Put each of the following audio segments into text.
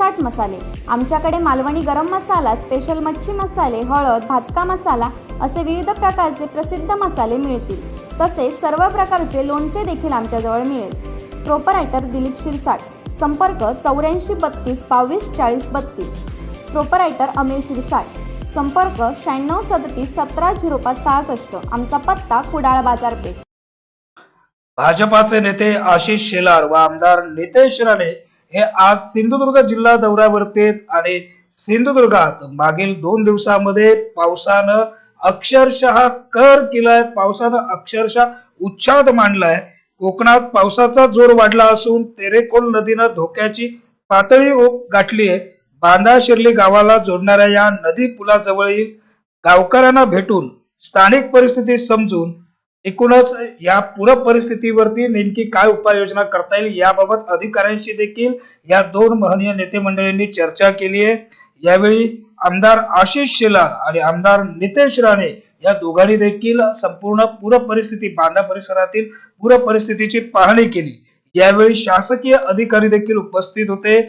60 मसाले। आमच्याकडे मालवणी गरम मसाला, स्पेशल मच्छी मसाले, हळद, भाजका मसाला असे विविध प्रकारचे प्रसिद्ध मसाले मिळतील। तसेच सर्व प्रकारचे लोणचे देखील आमच्याजवळ मिळेल। प्रोपरायटर दिलीप शिरसाट, संपर्क 84 32 22 40 32। प्रोपरायटर अमेश शिरसाट, संपर्क 96 37 17 05 66। आमचा पत्ता कुडाळ बाजारपेठ। भाजपाचे नेते आशिष शेलार व आमदार नितेश राणे हे आज सिंधुदुर्ग जिल्हा दौऱ्यावरती आणि सिंधुदुर्गात मागील 2 दिवसांमध्ये पावसानं अक्षरशः कहर केलाय। पावसानं अक्षरशः उच्छाद मांडलाय। कोकणात पावसाचा जोर वाढला असून तेरेखोल नदीनं धोक्याची पातळी गाठली आहे। बांधा शिर्ली गावाला जोडणाऱ्या या नदी पुलाजवळील गावकऱ्यांना भेटून स्थानिक परिस्थिती समजून एकूणच या पूर परिस्थितीवरती नेमकी काय उपाययोजना करता येईल याबाबत अधिकाऱ्यांशी देखील या 2 महनीय नेते मंडळींनी चर्चा केली आहे। यावेळी आमदार आशिष शेलार आणि आमदार नितेश राणे या दोघांनी देखील संपूर्ण पूर परिस्थिती, बांधा परिसरातील पूर परिस्थितीची पाहणी केली। यावेळी शासकीय अधिकारी देखील उपस्थित होते।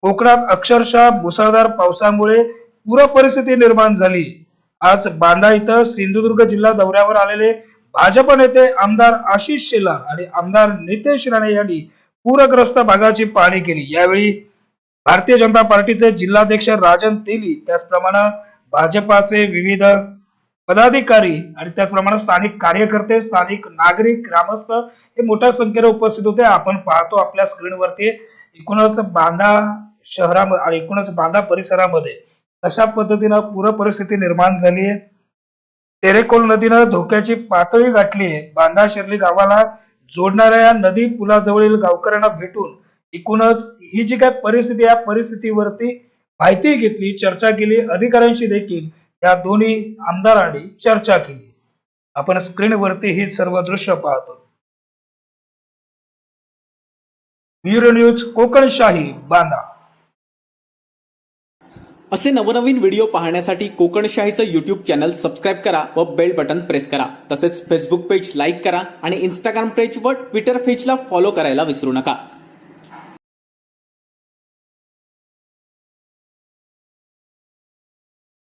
कोकणात अक्षरशः मुसळधार पावसामुळे पूर परिस्थिती निर्माण झाली। आज बांधा इथं सिंधुदुर्ग जिल्हा दौऱ्यावर आलेले भाजप नेते आमदार आशिष शेलार आणि आमदार नितेश राणे यांनी पूरग्रस्त भागाची पाहणी केली। यावेळी भारतीय जनता पार्टीचे जिल्हाध्यक्ष राजन तेली, त्याचप्रमाणे भाजपाचे विविध पदाधिकारी आणि त्याचप्रमाणे स्थानिक कार्यकर्ते, स्थानिक नागरिक, ग्रामस्थ हे मोठ्या संख्येने उपस्थित होते। आपण पाहतो आपल्या स्क्रीनवरती एकूणच बांधा शहरामध्ये आणि एकूणच बांधा परिसरामध्ये अशा पद्धतीनं पूर परिस्थिती निर्माण झाली आहे। तेरेखोल नदीनं धोक्याची पातळी गाठली आहे। बांधा शिर्ली गावाला जोडणाऱ्या या नदी पुलाजवळील गावकऱ्यांना भेटून एकूणच ही जी काय परिस्थिती, या परिस्थितीवरती माहिती घेतली, चर्चा केली। अधिकाऱ्यांशी देखील या दोन्ही आमदारांनी चर्चा केली। आपण स्क्रीनवरती ही सर्व दृश्य पाहतो। ब्युरो न्यूज कोकणशाही बांधा। असे नवनवीन व्हिडिओ पाहण्यासाठी कोकणशाहीचं यूट्यूब चॅनल सबस्क्राईब करा व बेल बटन प्रेस करा। तसेच फेसबुक पेज लाईक करा आणि इंस्टाग्राम पेज व ट्विटर पेजला फॉलो करायला विसरू नका।